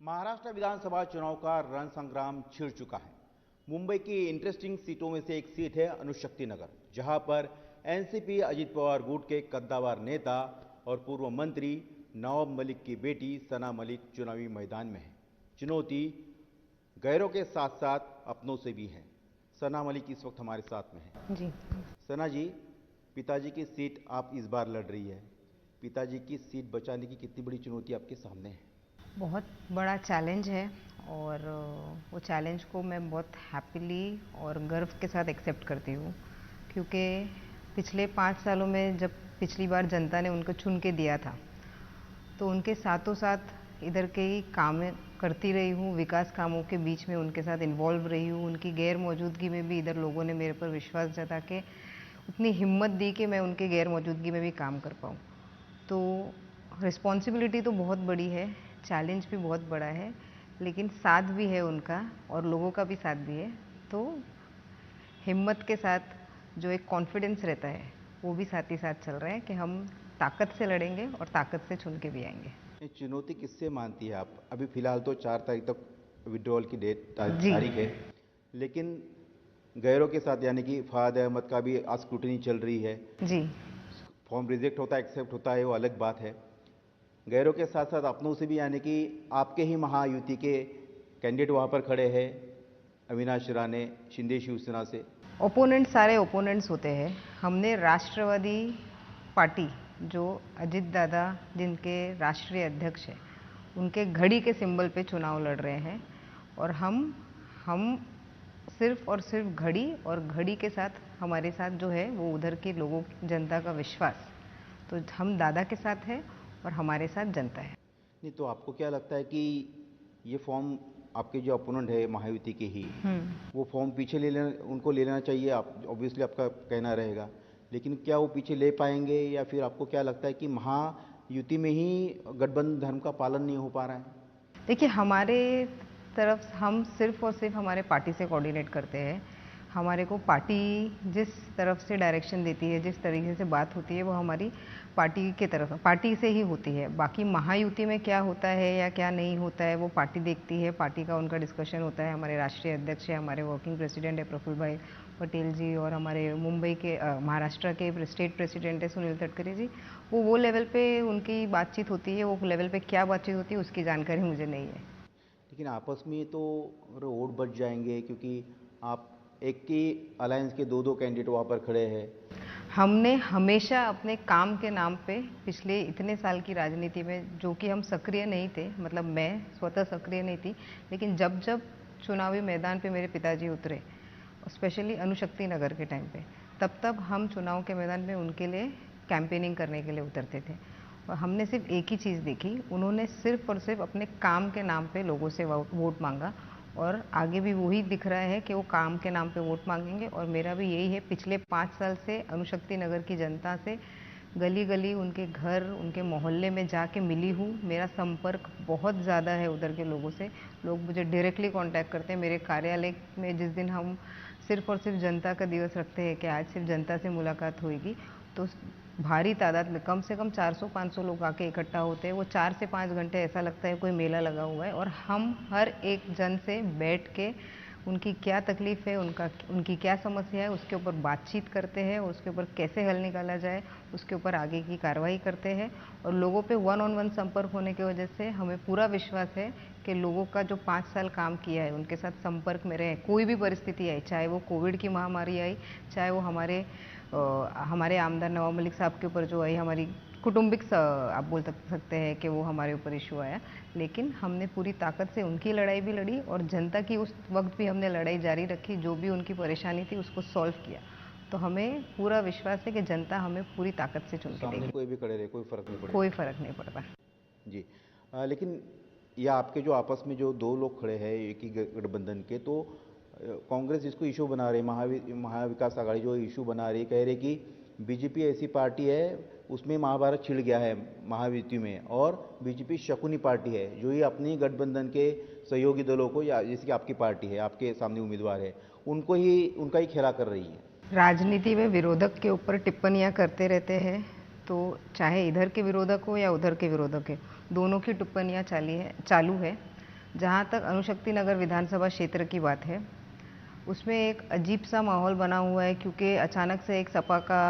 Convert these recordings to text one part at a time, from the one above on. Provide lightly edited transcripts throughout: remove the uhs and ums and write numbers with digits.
महाराष्ट्र विधानसभा चुनाव का रण संग्राम छिड़ चुका है। मुंबई की इंटरेस्टिंग सीटों में से एक सीट है अनुशक्ति नगर, जहां पर एनसीपी अजित पवार गुट के कद्दावर नेता और पूर्व मंत्री नवाब मलिक की बेटी सना मलिक चुनावी मैदान में है। चुनौती गैरों के साथ साथ अपनों से भी है। सना मलिक इस वक्त हमारे साथ में है। जी, सना जी, पिताजी की सीट आप इस बार लड़ रही है। पिताजी की सीट बचाने की कितनी बड़ी चुनौती आपके सामने है? बहुत बड़ा चैलेंज है और वो चैलेंज को मैं बहुत हैप्पीली और गर्व के साथ एक्सेप्ट करती हूँ, क्योंकि पिछले 5 सालों में जब पिछली बार जनता ने उनको चुन के दिया था, तो उनके साथों साथ इधर के ही काम करती रही हूँ। विकास कामों के बीच में उनके साथ इन्वॉल्व रही हूँ। उनकी गैर मौजूदगी में भी इधर लोगों ने मेरे पर विश्वास जता के उतनी हिम्मत दी कि मैं उनके गैर मौजूदगी में भी काम कर पाऊँ। तो रिस्पॉन्सिबिलिटी तो बहुत बड़ी है, चैलेंज भी बहुत बड़ा है, लेकिन साथ भी है उनका और लोगों का भी साथ भी है। तो हिम्मत के साथ जो एक कॉन्फिडेंस रहता है, वो भी साथ ही साथ चल रहा है कि हम ताकत से लड़ेंगे और ताकत से चुन के भी आएंगे। ये चुनौती किससे मानती है आप? अभी फिलहाल तो 4 तारीख तक विड्रॉल की जी, तारीख है, लेकिन गैरों के साथ यानी कि फहाद अहमद का भी आज स्क्रूटनी चल रही है। जी, फॉर्म रिजेक्ट होता है, एक्सेप्ट होता है, वो अलग बात है। गैरों के साथ साथ अपनों से भी, यानी कि आपके ही महायुति के कैंडिडेट वहाँ पर खड़े हैं, अविनाश राणे शिंदे शिवसेना से। ओपोनेंट सारे ओपोनेंट्स होते हैं। हमने राष्ट्रवादी पार्टी, जो अजित दादा जिनके राष्ट्रीय अध्यक्ष हैं, उनके घड़ी के सिंबल पे चुनाव लड़ रहे हैं और हम सिर्फ और सिर्फ घड़ी और घड़ी के साथ हमारे साथ जो है वो उधर के लोगों, जनता का विश्वास। तो हम दादा के साथ हैं और हमारे साथ जनता है। नहीं तो आपको क्या लगता है कि ये फॉर्म आपके जो अपोनेंट है महायुति के ही, वो फॉर्म पीछे ले लेना, उनको ले लेना चाहिए? आप ऑब्वियसली आपका कहना रहेगा, लेकिन क्या वो पीछे ले पाएंगे, या फिर आपको क्या लगता है कि महायुति में ही गठबंधन धर्म का पालन नहीं हो पा रहा है? देखिए, हमारे तरफ हम सिर्फ और सिर्फ हमारे पार्टी से कोऑर्डिनेट करते हैं। हमारे को पार्टी जिस तरफ से डायरेक्शन देती है, जिस तरीके से बात होती है, वो हमारी पार्टी के तरफ, पार्टी से ही होती है। बाकी महायुति में क्या होता है या क्या नहीं होता है, वो पार्टी देखती है, पार्टी का उनका डिस्कशन होता है। हमारे राष्ट्रीय अध्यक्ष है, हमारे वर्किंग प्रेसिडेंट है प्रफुल्ल भाई पटेल जी, और हमारे मुंबई के महाराष्ट्र के स्टेट प्रेसिडेंट है सुनील तटकरे जी। वो लेवल पे उनकी बातचीत होती है। वो लेवल पे क्या बातचीत होती है उसकी जानकारी मुझे नहीं है। लेकिन आपस में तो वोट बच जाएंगे, क्योंकि आप एक ही अलायंस के दो दो कैंडिडेट वहाँ पर खड़े हैं। हमने हमेशा अपने काम के नाम पे पिछले इतने साल की राजनीति में, जो कि हम सक्रिय नहीं थे, मतलब मैं स्वतः सक्रिय नहीं थी, लेकिन जब जब चुनावी मैदान पे मेरे पिताजी उतरे, स्पेशली अनुशक्ति नगर के टाइम पे, तब तब हम चुनाव के मैदान में उनके लिए कैंपेनिंग करने के लिए उतरते थे। और हमने सिर्फ एक ही चीज़ देखी, उन्होंने सिर्फ और सिर्फ अपने काम के नाम पे लोगों से वोट मांगा, और आगे भी वही दिख रहा है कि वो काम के नाम पे वोट मांगेंगे। और मेरा भी यही है, पिछले 5 साल से अनुशक्ति नगर की जनता से गली गली, उनके घर, उनके मोहल्ले में जाके मिली हूँ। मेरा संपर्क बहुत ज़्यादा है उधर के लोगों से। लोग मुझे डायरेक्टली कांटेक्ट करते हैं। मेरे कार्यालय में जिस दिन हम सिर्फ और सिर्फ जनता का दिवस रखते हैं कि आज सिर्फ जनता से मुलाकात होगी, तो भारी तादाद में, कम से कम 400-500 लोग आके इकट्ठा होते हैं। वो 4 से 5 घंटे ऐसा लगता है कोई मेला लगा हुआ है, और हम हर एक जन से बैठ के उनकी क्या तकलीफ़ है, उनकी क्या समस्या है, उसके ऊपर बातचीत करते हैं, और उसके ऊपर कैसे हल निकाला जाए, उसके ऊपर आगे की कार्रवाई करते हैं। और लोगों पे 1-on-1 संपर्क होने की वजह से हमें पूरा विश्वास है कि लोगों का जो 5 साल काम किया है, उनके साथ संपर्क में रहे। कोई भी परिस्थिति आई, चाहे वो कोविड की महामारी आई, चाहे वो हमारे आमदार नवाब मलिक साहब के ऊपर जो आई, हमारी कौटुंबिक आप बोल सकते हैं कि वो हमारे ऊपर इशू आया, लेकिन हमने पूरी ताकत से उनकी लड़ाई भी लड़ी और जनता की उस वक्त भी हमने लड़ाई जारी रखी। जो भी उनकी परेशानी थी उसको सॉल्व किया। तो हमें पूरा विश्वास है कि जनता हमें पूरी ताकत से चुन के सामने देगी। कोई भी खड़े रहे, कोई फर्क नहीं पड़ेगा। कोई फर्क नहीं पड़ता। जी। लेकिन यह आपके जो आपस में जो दो लोग खड़े हैं एक ही गठबंधन के, तो कांग्रेस इसको इशू बना रही है, महाविकास आघाड़ी जो इशू बना रही है, कह रहे कि बीजेपी ऐसी पार्टी है उसमें महाभारत छिड़ गया है महायुति में, और बीजेपी शकुनी पार्टी है जो ये अपनी गठबंधन के सहयोगी दलों को, या जैसे कि आपकी पार्टी है, आपके सामने उम्मीदवार है, उनका ही खेला कर रही है। राजनीति में विरोधक के ऊपर टिप्पणियां करते रहते हैं, तो चाहे इधर के विरोधक हो या उधर के विरोधक है, दोनों की टिप्पणियां चालू है। जहाँ तक अणुशक्ति नगर विधानसभा क्षेत्र की बात है, उसमें एक अजीब सा माहौल बना हुआ है, क्योंकि अचानक से एक सपा का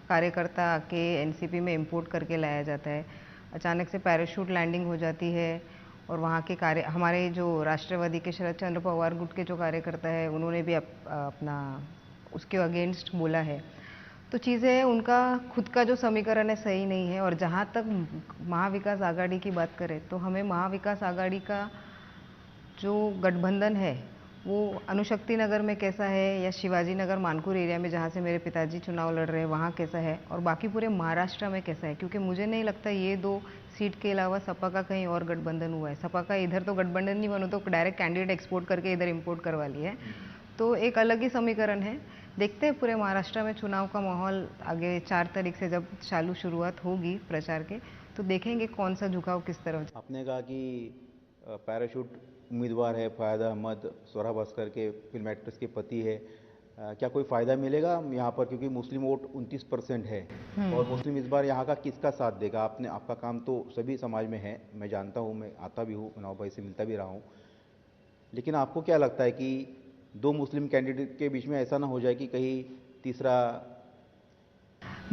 कार्यकर्ता आके एनसीपी में इंपोर्ट करके लाया जाता है। अचानक से पैराशूट लैंडिंग हो जाती है और वहाँ के हमारे जो राष्ट्रवादी के शरद चंद्र पवार गुट के जो कार्यकर्ता है, उन्होंने भी अपना उसके अगेंस्ट बोला है। तो चीज़ें उनका खुद का जो समीकरण है सही नहीं है। और जहाँ तक महाविकास आघाड़ी की बात करें, तो हमें महाविकास आघाड़ी का जो गठबंधन है वो अणुशक्ति नगर में कैसा है, या शिवाजी नगर मानकुर एरिया में जहाँ से मेरे पिताजी चुनाव लड़ रहे हैं वहाँ कैसा है, और बाकी पूरे महाराष्ट्र में कैसा है। क्योंकि मुझे नहीं लगता ये 2 सीट के अलावा सपा का कहीं और गठबंधन हुआ है। सपा का इधर तो गठबंधन नहीं बनो तो डायरेक्ट कैंडिडेट एक्सपोर्ट करके इधर इंपोर्ट करवा लिया है। तो एक अलग ही समीकरण है। देखते हैं पूरे महाराष्ट्र में चुनाव का माहौल आगे 4 तारीख से जब शुरुआत होगी प्रचार के, तो देखेंगे कौन सा झुकाव किस तरफ। आपने कहा कि पैराशूट उम्मीदवार है फयाद अहमद, सोहरा भास्कर के फिल्म एक्ट्रेस के पति है। क्या कोई फ़ायदा मिलेगा यहाँ पर, क्योंकि मुस्लिम वोट 29% है और मुस्लिम इस बार यहाँ का किसका साथ देगा? आपका काम तो सभी समाज में है, मैं जानता हूँ, मैं आता भी हूँ, नवाब भाई से मिलता भी रहा हूँ। लेकिन आपको क्या लगता है कि 2 मुस्लिम कैंडिडेट के बीच में ऐसा ना हो जाए कि कहीं तीसरा?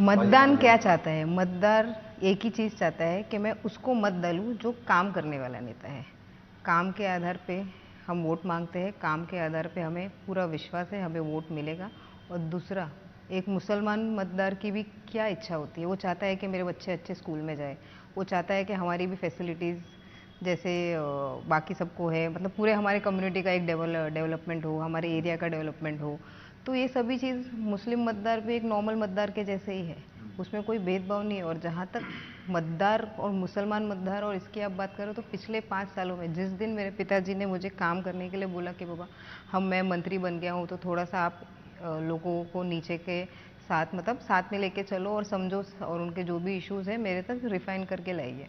मतदान क्या चाहता है? मतदार एक ही चीज़ चाहता है कि मैं उसको मत डालूं जो काम करने वाला नेता है। काम के आधार पे हम वोट मांगते हैं, काम के आधार पे हमें पूरा विश्वास है हमें वोट मिलेगा। और दूसरा, एक मुसलमान मतदार की भी क्या इच्छा होती है, वो चाहता है कि मेरे बच्चे अच्छे स्कूल में जाए, वो चाहता है कि हमारी भी फैसिलिटीज़ जैसे बाकी सबको है, मतलब पूरे हमारे कम्युनिटी का एक डेवलपमेंट हो, हमारे एरिया का डेवलपमेंट हो। तो ये सभी चीज़ मुस्लिम मतदार भी एक नॉर्मल मतदार के जैसे ही है, उसमें कोई भेदभाव नहीं है। और जहाँ तक मतदार और मुसलमान मतदार और इसकी आप बात करो, तो पिछले 5 सालों में जिस दिन मेरे पिताजी ने मुझे काम करने के लिए बोला कि बाबा मैं मंत्री बन गया हूँ, तो थोड़ा सा आप लोगों को नीचे के साथ मतलब साथ में लेके चलो और समझो, और उनके जो भी इश्यूज़ है मेरे तक रिफाइन करके लाइए।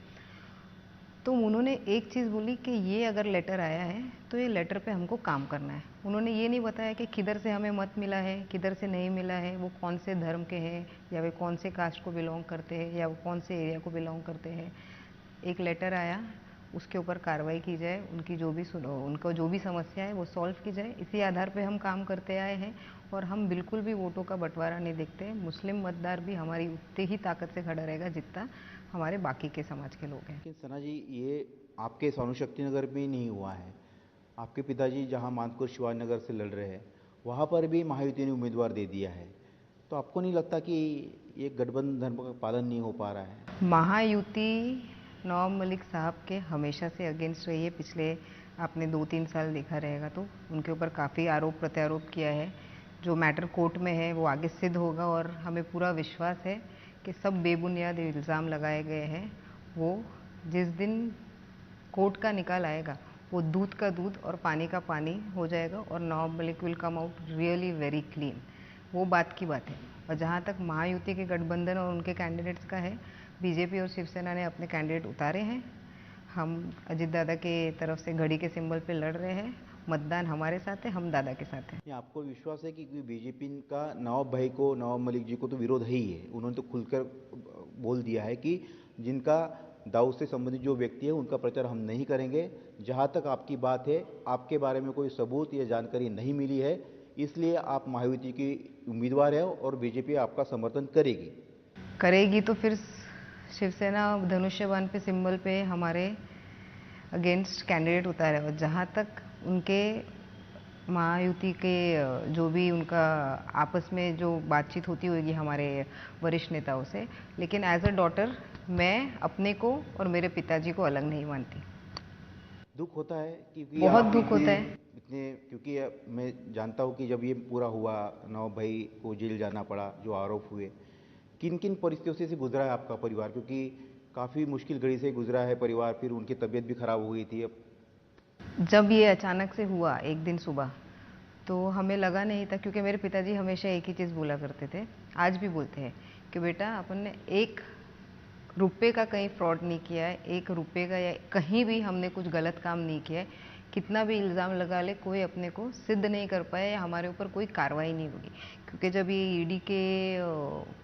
तो उन्होंने एक चीज़ बोली कि ये अगर लेटर आया है तो ये लेटर पे हमको काम करना है। उन्होंने ये नहीं बताया कि किधर से हमें मत मिला है, किधर से नहीं मिला है, वो कौन से धर्म के हैं, या वे कौन से कास्ट को बिलोंग करते हैं, या वो कौन से एरिया को बिलोंग करते हैं। एक लेटर आया, उसके ऊपर कार्रवाई की जाए, उनकी जो भी उनको जो भी समस्या है वो सॉल्व की जाए। इसी आधार पे हम काम करते आए हैं और हम बिल्कुल भी वोटों का बंटवारा नहीं देखते। मुस्लिम मतदार भी हमारी उतनी ही ताकत से खड़ा रहेगा जितना हमारे बाकी के समाज के लोग हैं। लेकिन सना जी, ये आपके अणुशक्ति नगर में ही नहीं हुआ है। आपके पिताजी जहाँ मानपुर शिवाजी नगर से लड़ रहे हैं वहाँ पर भी महायुति ने उम्मीदवार दे दिया है। तो आपको नहीं लगता कि ये गठबंधन धर्म का पालन नहीं हो पा रहा है? महायुति नवाब मलिक साहब के हमेशा से अगेंस्ट रही है। पिछले आपने 2-3 साल देखा रहेगा तो उनके ऊपर काफ़ी आरोप प्रत्यारोप किया है। जो मैटर कोर्ट में है वो आगे सिद्ध होगा, और हमें पूरा विश्वास है कि सब बेबुनियाद इल्ज़ाम लगाए गए हैं। वो जिस दिन कोर्ट का निकाल आएगा वो दूध का दूध और पानी का पानी हो जाएगा, और Nawab Malik will come out really very clean. वो बात की बात है। और जहाँ तक महायुति के गठबंधन और उनके कैंडिडेट्स का है, बीजेपी और शिवसेना ने अपने कैंडिडेट उतारे हैं। हम अजित दादा के तरफ से घड़ी के सिंबल पे लड़ रहे हैं। मतदान हमारे साथ है, हम दादा के साथ हैं। ये आपको विश्वास है कि बीजेपी का नवाब भाई को, नवाब मलिक जी को तो विरोध है ही है। उन्होंने तो खुलकर बोल दिया है कि जिनका दाऊद से संबंधित जो व्यक्ति है उनका प्रचार हम नहीं करेंगे। जहाँ तक आपकी बात है, आपके बारे में कोई सबूत या जानकारी नहीं मिली है, इसलिए आप महायुति की उम्मीदवार है और बीजेपी आपका समर्थन करेगी। तो फिर शिवसेना धनुष्य बाण पे सिंबल पे हमारे अगेंस्ट कैंडिडेट उतारे। और जहाँ तक उनके महायुति के जो भी उनका आपस में जो बातचीत होती होगी हमारे वरिष्ठ नेताओं से, लेकिन एज अ डॉटर मैं अपने को और मेरे पिताजी को अलग नहीं मानती। दुख होता है क्योंकि बहुत दुख होता है। क्योंकि मैं जानता हूँ कि जब ये पूरा हुआ, नवाब भाई को जेल जाना पड़ा, जो आरोप हुए, किन किन परिस्थितियों से गुजरा है आपका परिवार? क्योंकि काफ़ी मुश्किल घड़ी से गुजरा है परिवार, फिर उनकी तबीयत भी खराब हो गई थी। अब जब ये अचानक से हुआ एक दिन सुबह, तो हमें लगा नहीं था, क्योंकि मेरे पिताजी हमेशा एक ही चीज़ बोला करते थे, आज भी बोलते हैं कि बेटा अपन ने 1 रुपये का कहीं फ्रॉड नहीं किया है, 1 रुपये का या कहीं भी हमने कुछ गलत काम नहीं किया है। कितना भी इल्ज़ाम लगा ले, कोई अपने को सिद्ध नहीं कर पाया या हमारे ऊपर कोई कार्रवाई नहीं होगी। क्योंकि जब ये ईडी के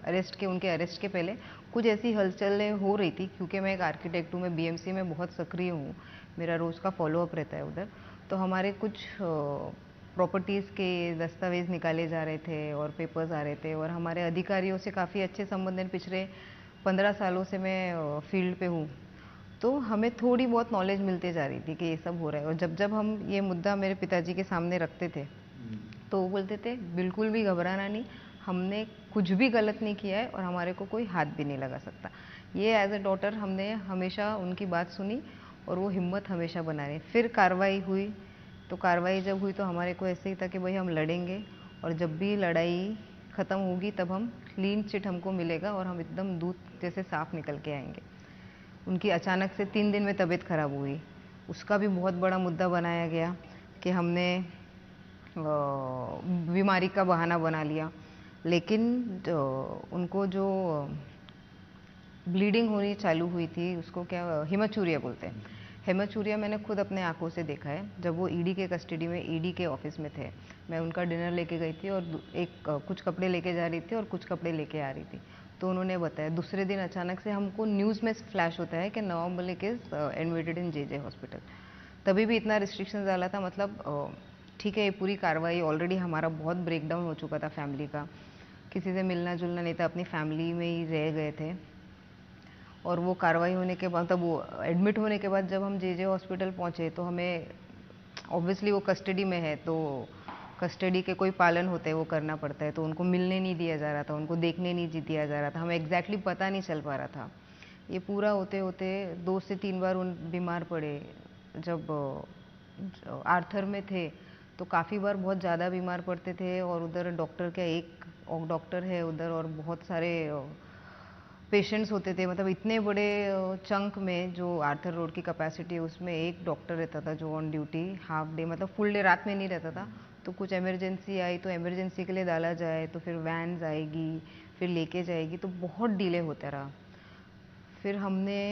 अरेस्ट के उनके अरेस्ट के पहले कुछ ऐसी हलचलें हो रही थी, क्योंकि मैं एक आर्किटेक्ट हूँ, मैं बीएमसी में बहुत सक्रिय हूँ, मेरा रोज़ का फॉलोअप रहता है उधर। तो हमारे कुछ प्रॉपर्टीज़ के दस्तावेज़ निकाले जा रहे थे और पेपर्स आ रहे थे, और हमारे अधिकारियों से काफ़ी अच्छे संबंध हैं। पिछले 15 सालों से मैं फील्ड पे हूँ, तो हमें थोड़ी बहुत नॉलेज मिलते जा रही थी कि ये सब हो रहा है। और जब जब हम ये मुद्दा मेरे पिताजी के सामने रखते थे, तो वो बोलते थे बिल्कुल भी घबराना नहीं, हमने कुछ भी गलत नहीं किया है और हमारे को कोई हाथ भी नहीं लगा सकता। ये एज ए डॉटर हमने हमेशा उनकी बात सुनी और वो हिम्मत हमेशा बना रही। फिर कार्रवाई हुई, तो कार्रवाई जब हुई तो हमारे को ऐसे ही था कि भाई हम लड़ेंगे, और जब भी लड़ाई ख़त्म होगी तब हम क्लीन चिट हमको मिलेगा और हम एकदम दूध जैसे साफ निकल के आएंगे। उनकी अचानक से 3 दिन में तबीयत खराब हुई, उसका भी बहुत बड़ा मुद्दा बनाया गया कि हमने बीमारी का बहाना बना लिया। लेकिन उनको जो ब्लीडिंग होनी चालू हुई थी, उसको क्या हेमाचूरिया बोलते हैं, हेमाचूरिया मैंने खुद अपने आंखों से देखा है। जब वो ईडी के कस्टडी में, ईडी के ऑफिस में थे, मैं उनका डिनर लेके गई थी और कुछ कपड़े लेके जा रही थी और कुछ कपड़े लेके आ रही थी, तो उन्होंने बताया। दूसरे दिन अचानक से हमको न्यूज़ में फ्लैश होता है कि Nawab Malik is admitted in J hospital. तभी भी इतना रिस्ट्रिक्शन डाला था, मतलब ठीक है, ये पूरी कार्रवाई ऑलरेडी हमारा बहुत ब्रेकडाउन हो चुका था फैमिली का, किसी से मिलना जुलना नहीं था, अपनी फैमिली में ही रह गए थे। और वो कार्रवाई होने के बाद, तब वो एडमिट होने के बाद जब हम जे हॉस्पिटल पहुँचे, तो हमें ऑब्वियसली वो कस्टडी में है, तो कस्टडी के कोई पालन होते हैं वो करना पड़ता है, तो उनको मिलने नहीं दिया जा रहा था, उनको देखने नहीं दिया जा रहा था, हमें एग्जैक्टली पता नहीं चल पा रहा था। ये पूरा होते होते 2 से 3 बार उन बीमार पड़े। जब आर्थर में थे तो काफ़ी बार बहुत ज़्यादा बीमार पड़ते थे, और उधर डॉक्टर का एक डॉक्टर है उधर, और बहुत सारे पेशेंट्स होते थे। मतलब इतने बड़े चंक में जो आर्थर रोड की कैपेसिटी है, उसमें एक डॉक्टर रहता था जो ऑन ड्यूटी हाफ डे, मतलब फुल डे रात में नहीं रहता था। तो कुछ इमरजेंसी आई तो इमरजेंसी के लिए डाला जाए, तो फिर वैन्स आएगी, फिर लेके जाएगी, तो बहुत डिले होता रहा। फिर हमने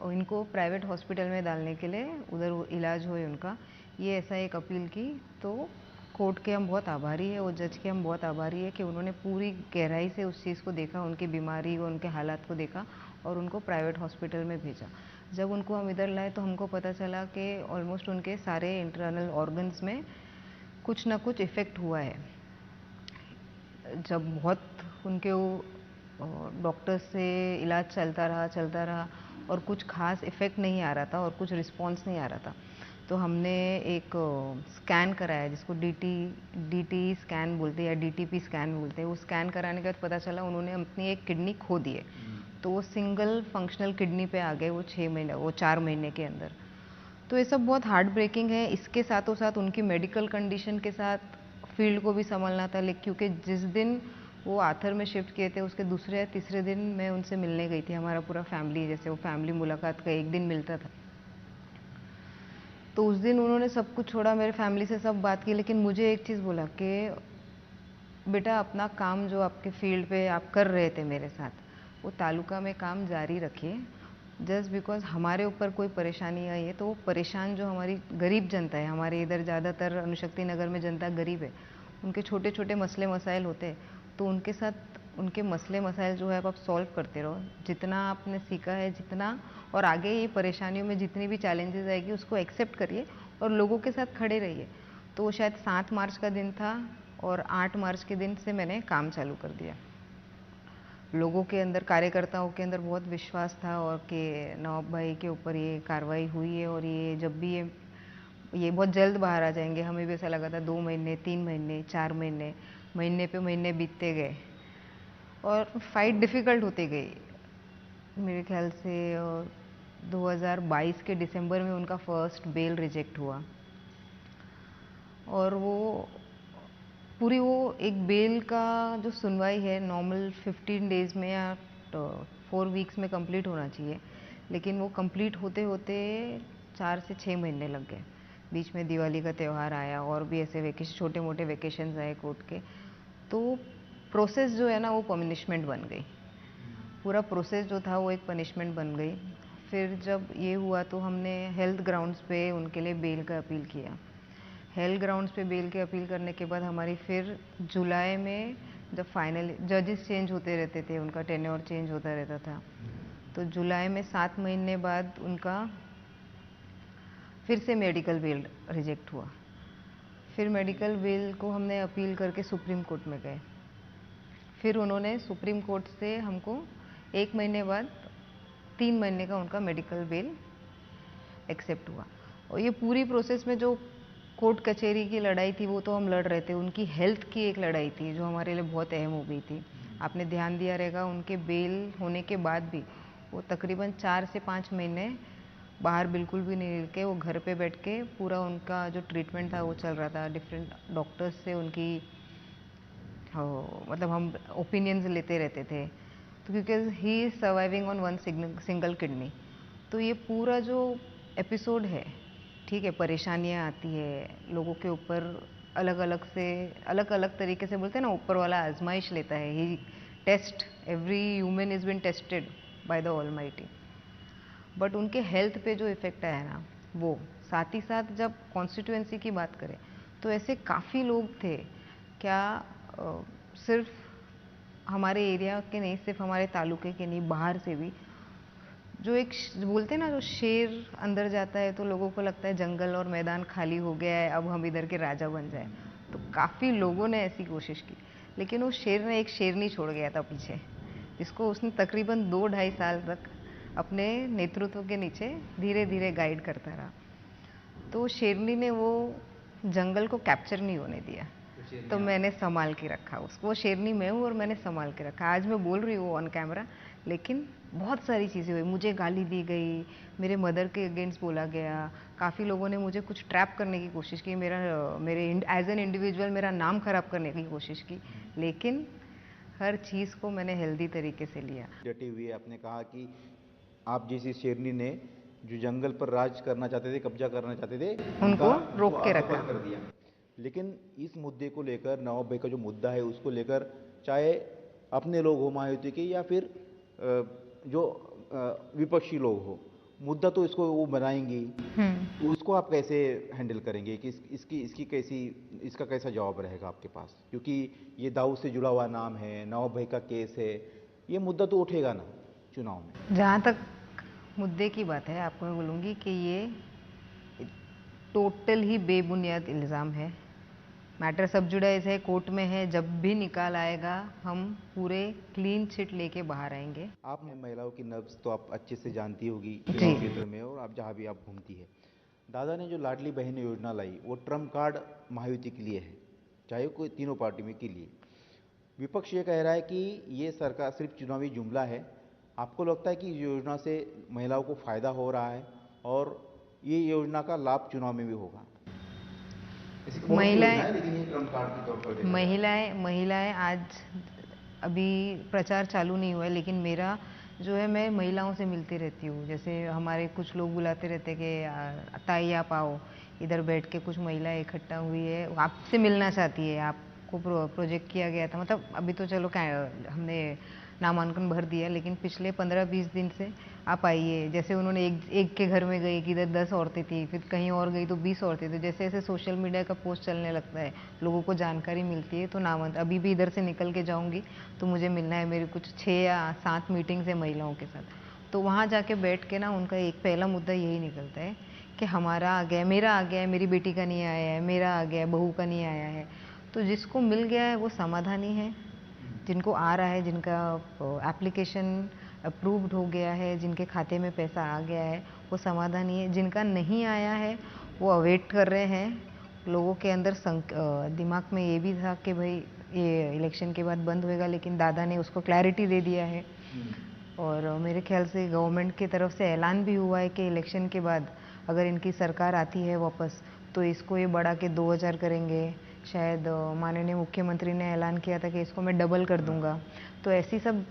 इनको प्राइवेट हॉस्पिटल में डालने के लिए, उधर इलाज हुए उनका, ये ऐसा एक अपील की। तो कोर्ट के हम बहुत आभारी है, वो जज के हम बहुत आभारी है कि उन्होंने पूरी गहराई से उस चीज़ को देखा, उनकी बीमारी और उनके हालात को देखा और उनको प्राइवेट हॉस्पिटल में भेजा। जब उनको हम इधर लाए तो हमको पता चला कि ऑलमोस्ट उनके सारे इंटरनल ऑर्गन्स में कुछ ना कुछ इफ़ेक्ट हुआ है। जब बहुत उनके डॉक्टर से इलाज चलता रहा और कुछ खास इफ़ेक्ट नहीं आ रहा था और कुछ रिस्पॉन्स नहीं आ रहा था, तो हमने एक स्कैन कराया जिसको डीटी स्कैन बोलते हैं या डीटीपी स्कैन बोलते हैं। वो स्कैन कराने के बाद पता चला उन्होंने अपनी एक किडनी खो दी है, तो वो सिंगल फंक्शनल किडनी पे आ गए, वो 4 महीने के अंदर। तो ये सब बहुत हार्ट ब्रेकिंग है। इसके साथों साथ उनकी मेडिकल कंडीशन के साथ फील्ड को भी संभालना था, लेकिन क्योंकि जिस दिन वो आर्थर में शिफ्ट किए थे उसके दूसरे या तीसरे दिन मैं उनसे मिलने गई थी, हमारा पूरा फैमिली, जैसे वो फैमिली मुलाकात का एक दिन मिलता था। तो उस दिन उन्होंने सब कुछ छोड़ा, मेरे फैमिली से सब बात की, लेकिन मुझे एक चीज़ बोला कि बेटा अपना काम जो आपके फील्ड पे आप कर रहे थे मेरे साथ, वो तालुका में काम जारी रखिए। जस्ट बिकॉज हमारे ऊपर कोई परेशानी आई है तो वो परेशान जो हमारी गरीब जनता है, हमारे इधर ज़्यादातर अनुशक्ति नगर में जनता गरीब है, उनके छोटे छोटे मसले मसाइल होते हैं, तो उनके साथ उनके मसले मसाइल जो है आप सॉल्व करते रहो, जितना आपने सीखा है जितना, और आगे ये परेशानियों में जितनी भी चैलेंजेस आएगी उसको एक्सेप्ट करिए और लोगों के साथ खड़े रहिए। तो वो शायद 7 मार्च का दिन था और 8 मार्च के दिन से मैंने काम चालू कर दिया। लोगों के अंदर, कार्यकर्ताओं के अंदर बहुत विश्वास था और कि नवाब भाई के ऊपर ये कार्रवाई हुई है और ये जब भी ये बहुत जल्द बाहर आ जाएंगे। हमें भी ऐसा लगा था 2 महीने, 3 महीने, 4 महीने, महीने पे महीने बीतते गए और फाइट डिफ़िकल्ट होती गई। मेरे ख्याल से 2022 के दिसंबर में उनका फर्स्ट बेल रिजेक्ट हुआ और वो एक बेल का जो सुनवाई है नॉर्मल 15 डेज़ में या 4 वीक्स में कंप्लीट होना चाहिए, लेकिन वो कंप्लीट होते होते 4 से 6 महीने लग गए। बीच में दिवाली का त्यौहार आया और भी ऐसे वेकेशन, छोटे मोटे वेकेशंस आए कोर्ट के, तो प्रोसेस जो है ना वो पनिशमेंट बन गई। पूरा प्रोसेस जो था वो एक पनिशमेंट बन गई। फिर जब ये हुआ तो हमने हेल्थ ग्राउंड्स पे उनके लिए बेल का अपील किया। हेल्थ ग्राउंड्स पे बेल के अपील करने के बाद हमारी फिर जुलाई में जब फाइनल जजेस चेंज होते रहते थे, उनका टेन्योर चेंज होता रहता था, तो जुलाई में 7 महीने बाद उनका फिर से मेडिकल बेल रिजेक्ट हुआ। फिर मेडिकल बेल को हमने अपील करके सुप्रीम कोर्ट में गए। फिर उन्होंने सुप्रीम कोर्ट से हमको 1 महीने बाद 3 महीने का उनका मेडिकल बेल एक्सेप्ट हुआ। और ये पूरी प्रोसेस में जो कोर्ट कचहरी की लड़ाई थी वो तो हम लड़ रहे थे, उनकी हेल्थ की एक लड़ाई थी जो हमारे लिए बहुत अहम हो गई थी। आपने ध्यान दिया रहेगा, उनके बेल होने के बाद भी वो तकरीबन 4 से 5 महीने बाहर बिल्कुल भी नहीं निकले। वो घर पे बैठ के पूरा उनका जो ट्रीटमेंट था वो चल रहा था। डिफरेंट डॉक्टर्स से उनकी मतलब हम ओपिनियंस लेते रहते थे, तो क्योंकि he is surviving on one single kidney. तो ये पूरा जो एपिसोड है, ठीक है, परेशानियाँ आती है लोगों के ऊपर, अलग अलग तरीके से बोलते हैं ना, ऊपर वाला आजमाइश लेता है। He test every human is been tested by the almighty. But उनके हेल्थ पे जो इफ़ेक्ट आया ना, वो साथ ही साथ जब कॉन्स्टिट्यूएंसी की बात करें तो ऐसे काफ़ी लोग थे, क्या सिर्फ हमारे एरिया के नहीं, सिर्फ हमारे तालुके के नहीं, बाहर से भी, जो एक बोलते हैं ना, जो शेर अंदर जाता है तो लोगों को लगता है जंगल और मैदान खाली हो गया है, अब हम इधर के राजा बन जाए। तो काफ़ी लोगों ने ऐसी कोशिश की, लेकिन उस शेर ने एक शेरनी छोड़ गया था पीछे, जिसको उसने तकरीबन 2-2.5 साल तक अपने नेतृत्व के नीचे धीरे धीरे गाइड करता रहा। तो शेरनी ने वो जंगल को कैप्चर नहीं होने दिया, तो मैंने संभाल के रखा उसको। वो शेरनी मैं हूँ और मैंने संभाल के रखा। आज मैं बोल रही हूँ ऑन कैमरा, लेकिन बहुत सारी चीज़ें हुई। मुझे गाली दी गई, मेरे मदर के अगेंस्ट बोला गया, काफ़ी लोगों ने मुझे कुछ ट्रैप करने की कोशिश की, मेरे एज एन इंडिविजुअल मेरा नाम खराब करने की कोशिश की, लेकिन हर चीज़ को मैंने हेल्दी तरीके से लिया। डटे हुए आपने कहा कि आप जैसी शेरनी ने जो जंगल पर राज करना चाहते थे, कब्जा करना चाहते थे, उनको उनको रोक के असफल रखा। कर दिया। लेकिन इस मुद्दे को लेकर, नवाब भाई का जो मुद्दा है उसको लेकर, चाहे अपने लोग हो महायुति के या फिर जो विपक्षी लोग हो, मुद्दा तो इसको वो बनाएंगी। तो उसको आप कैसे हैंडल करेंगे कि इसका कैसा जवाब रहेगा आपके पास? क्योंकि ये दाऊद से जुड़ा हुआ नाम है, नवाब भाई का केस है, ये मुद्दा तो उठेगा ना चुनाव में। जहाँ तक मुद्दे की बात है, आपको मैं बोलूँगी कि ये टोटल ही बेबुनियाद इल्ज़ाम है। मैटर सब जुडाइज है, कोर्ट में है, जब भी निकाल आएगा हम पूरे क्लीन चिट लेके बाहर आएंगे। आप महिलाओं की नब्ज तो आप अच्छे से जानती होगी जी। चुनाव क्षेत्र में, और आप जहाँ भी आप घूमती है। दादा ने जो लाडली बहन योजना लाई वो ट्रम्प कार्ड महायुति के लिए है, चाहे कोई तीनों पार्टी में के लिए। विपक्ष ये कह रहा है कि ये सरकार सिर्फ चुनावी जुमला है। आपको लगता है कि इस योजना से महिलाओं को फ़ायदा हो रहा है और ये योजना का लाभ चुनाव में भी होगा? ऐसी बहुत सी योजना है, लेकिन ये ट्रम्प कार्ड के तौर पर देखा जाता है। महिलाएं आज अभी प्रचार चालू नहीं हुआ है, लेकिन मेरा जो है, मैं महिलाओं से मिलती रहती हूँ। जैसे हमारे कुछ लोग बुलाते रहते कि ताई आप आओ, इधर बैठ के कुछ महिलाएं इकट्ठा हुई है, आपसे मिलना चाहती है, आपको प्रोजेक्ट किया गया था। मतलब अभी तो चलो हमने नामांकन भर दिया, लेकिन पिछले 15-20 दिन से आप आइए। जैसे उन्होंने एक के घर में गई कि इधर 10 औरतें थी, फिर कहीं और गई तो 20 औरतें थी। जैसे जैसे सोशल मीडिया का पोस्ट चलने लगता है, लोगों को जानकारी मिलती है, तो अभी भी इधर से निकल के जाऊंगी तो मुझे मिलना है। मेरी कुछ 6 या 7 मीटिंग्स है महिलाओं के साथ, तो वहाँ जाके बैठ के ना उनका एक पहला मुद्दा यही निकलता है कि हमारा आ गया है, मेरा आ गया है, मेरी बेटी का नहीं आया है, मेरा आ गया है, बहू का नहीं आया है। तो जिसको मिल गया है वो समाधानी है, जिनको आ रहा है, जिनका एप्लीकेशन अप्रूव्ड हो गया है, जिनके खाते में पैसा आ गया है, वो समाधानी है। जिनका नहीं आया है वो अवेट कर रहे हैं। लोगों के अंदर दिमाग में ये भी था कि भाई ये इलेक्शन के बाद बंद होएगा, लेकिन दादा ने उसको क्लैरिटी दे दिया है। और मेरे ख्याल से गवर्नमेंट की तरफ से ऐलान भी हुआ है कि इलेक्शन के बाद अगर इनकी सरकार आती है वापस, तो इसको ये बढ़ा के 2000 करेंगे। शायद माननीय मुख्यमंत्री ने ऐलान किया था कि इसको मैं डबल कर दूंगा। तो ऐसी सब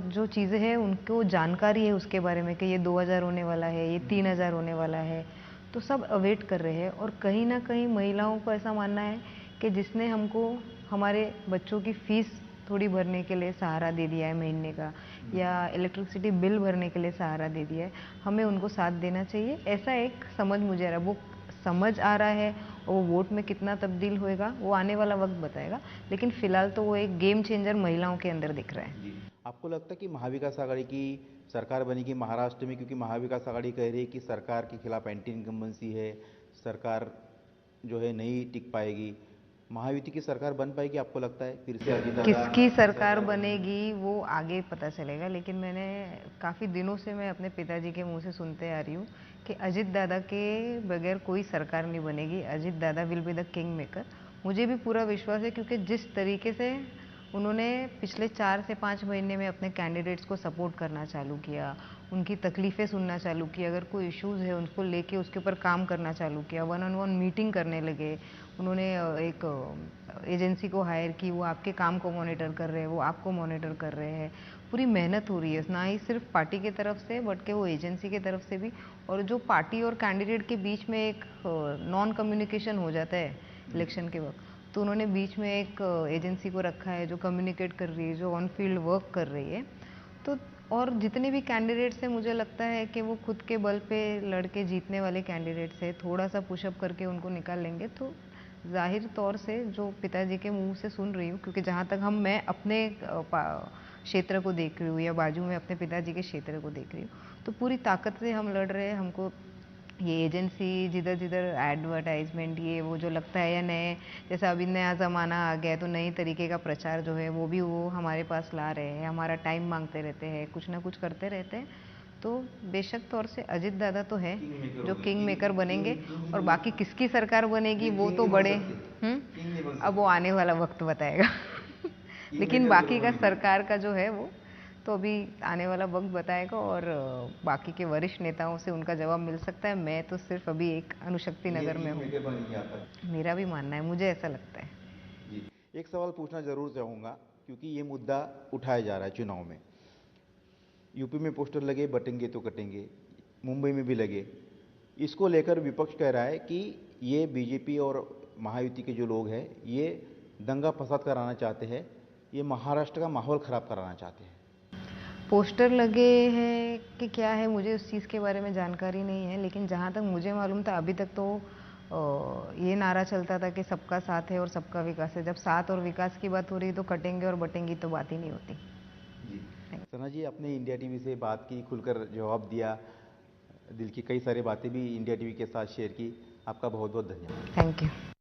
जो चीज़ें हैं उनको जानकारी है उसके बारे में कि ये 2000 होने वाला है, ये 3000 होने वाला है। तो सब अवेट कर रहे हैं। और कहीं ना कहीं महिलाओं को ऐसा मानना है कि जिसने हमको हमारे बच्चों की फीस थोड़ी भरने के लिए सहारा दे दिया है महीने का, या इलेक्ट्रिसिटी बिल भरने के लिए सहारा दे दिया है, हमें उनको साथ देना चाहिए। ऐसा एक समझ मुझे आ रहा है। वो समझ आ रहा है और वो वोट में कितना तब्दील होएगा वो आने वाला वक्त बताएगा, लेकिन फिलहाल तो वो एक गेम चेंजर महिलाओं के अंदर दिख रहा है। जी। आपको लगता है कि महाविकास आघाड़ी की सरकार बनेगी महाराष्ट्र में, क्योंकि महाविकास आघाड़ी कह रही है कि सरकार के खिलाफ एंटी इनकम्बेंसी है, सरकार जो है नहीं टिक पाएगी। महायुति की सरकार बन पाएगी आपको लगता है फिर से अजीत दादा किसकी की सरकार बनेगी वो आगे पता चलेगा, लेकिन मैंने काफ़ी दिनों से मैं अपने पिताजी के मुंह से सुनते आ रही हूँ कि अजीत दादा के बगैर कोई सरकार नहीं बनेगी, अजीत दादा will be the king maker. मुझे भी पूरा विश्वास है, क्योंकि जिस तरीके से उन्होंने पिछले 4 से 5 महीने में अपने कैंडिडेट्स को सपोर्ट करना चालू किया, उनकी तकलीफ़ें सुनना चालू किया, अगर कोई इश्यूज़ है उनको लेके उसके ऊपर काम करना चालू किया, वन ऑन वन मीटिंग करने लगे। उन्होंने एक एजेंसी को हायर की, वो आपके काम को मॉनिटर कर रहे हैं, वो आपको मॉनिटर कर रहे हैं। पूरी मेहनत हो रही है, ना ही सिर्फ पार्टी की तरफ से बट के वो एजेंसी की तरफ से भी। और जो पार्टी और कैंडिडेट के बीच में एक नॉन कम्युनिकेशन हो जाता है इलेक्शन के वक्त, तो उन्होंने बीच में एक एजेंसी को रखा है जो कम्युनिकेट कर रही है, जो ऑन फील्ड वर्क कर रही है। तो और जितने भी कैंडिडेट्स हैं मुझे लगता है कि वो खुद के बल पे लड़के जीतने वाले कैंडिडेट्स हैं, थोड़ा सा पुशअप करके उनको निकाल लेंगे। तो जाहिर तौर से जो पिताजी के मुंह से सुन रही हूँ, क्योंकि जहाँ तक मैं अपने क्षेत्र को देख रही हूँ या बाजू में अपने पिताजी के क्षेत्र को देख रही हूँ, तो पूरी ताकत से हम लड़ रहे हैं। हमको ये एजेंसी जिधर जिधर एडवर्टाइजमेंट ये वो जो लगता है, या नए जैसा अभी नया ज़माना आ गया है तो नई तरीके का प्रचार जो है वो भी वो हमारे पास ला रहे हैं, हमारा टाइम मांगते रहते हैं, कुछ ना कुछ करते रहते हैं। तो बेशक तौर से अजित दादा तो है जो किंग मेकर बनेंगे, और बाकी किसकी सरकार बनेगी वो तो बड़े अब वो आने वाला वक्त बताएगा। लेकिन बाकी का सरकार का जो है वो तो अभी आने वाला वक्त बताएगा, और बाकी के वरिष्ठ नेताओं से उनका जवाब मिल सकता है। मैं तो सिर्फ अभी एक अणुशक्ति नगर में हूँ, मेरा भी मानना है, मुझे ऐसा लगता है। जी, एक सवाल पूछना जरूर चाहूँगा, क्योंकि ये मुद्दा उठाया जा रहा है चुनाव में। यूपी में पोस्टर लगे बटेंगे तो कटेंगे, मुंबई में भी लगे। इसको लेकर विपक्ष कह रहा है कि ये बीजेपी और महायुति के जो लोग हैं ये दंगा फसाद कराना चाहते हैं, ये महाराष्ट्र का माहौल खराब कराना चाहते हैं। पोस्टर लगे हैं कि क्या है मुझे उस चीज़ के बारे में जानकारी नहीं है, लेकिन जहाँ तक मुझे मालूम था अभी तक तो ये नारा चलता था कि सबका साथ है और सबका विकास है। जब साथ और विकास की बात हो रही तो कटेंगे और बटेंगी तो बात ही नहीं होती। जी, सना जी, आपने इंडिया टीवी से बात की, खुलकर जवाब दिया, दिल की कई सारी बातें भी इंडिया टीवी के साथ शेयर की। आपका बहुत बहुत धन्यवाद। Thank you.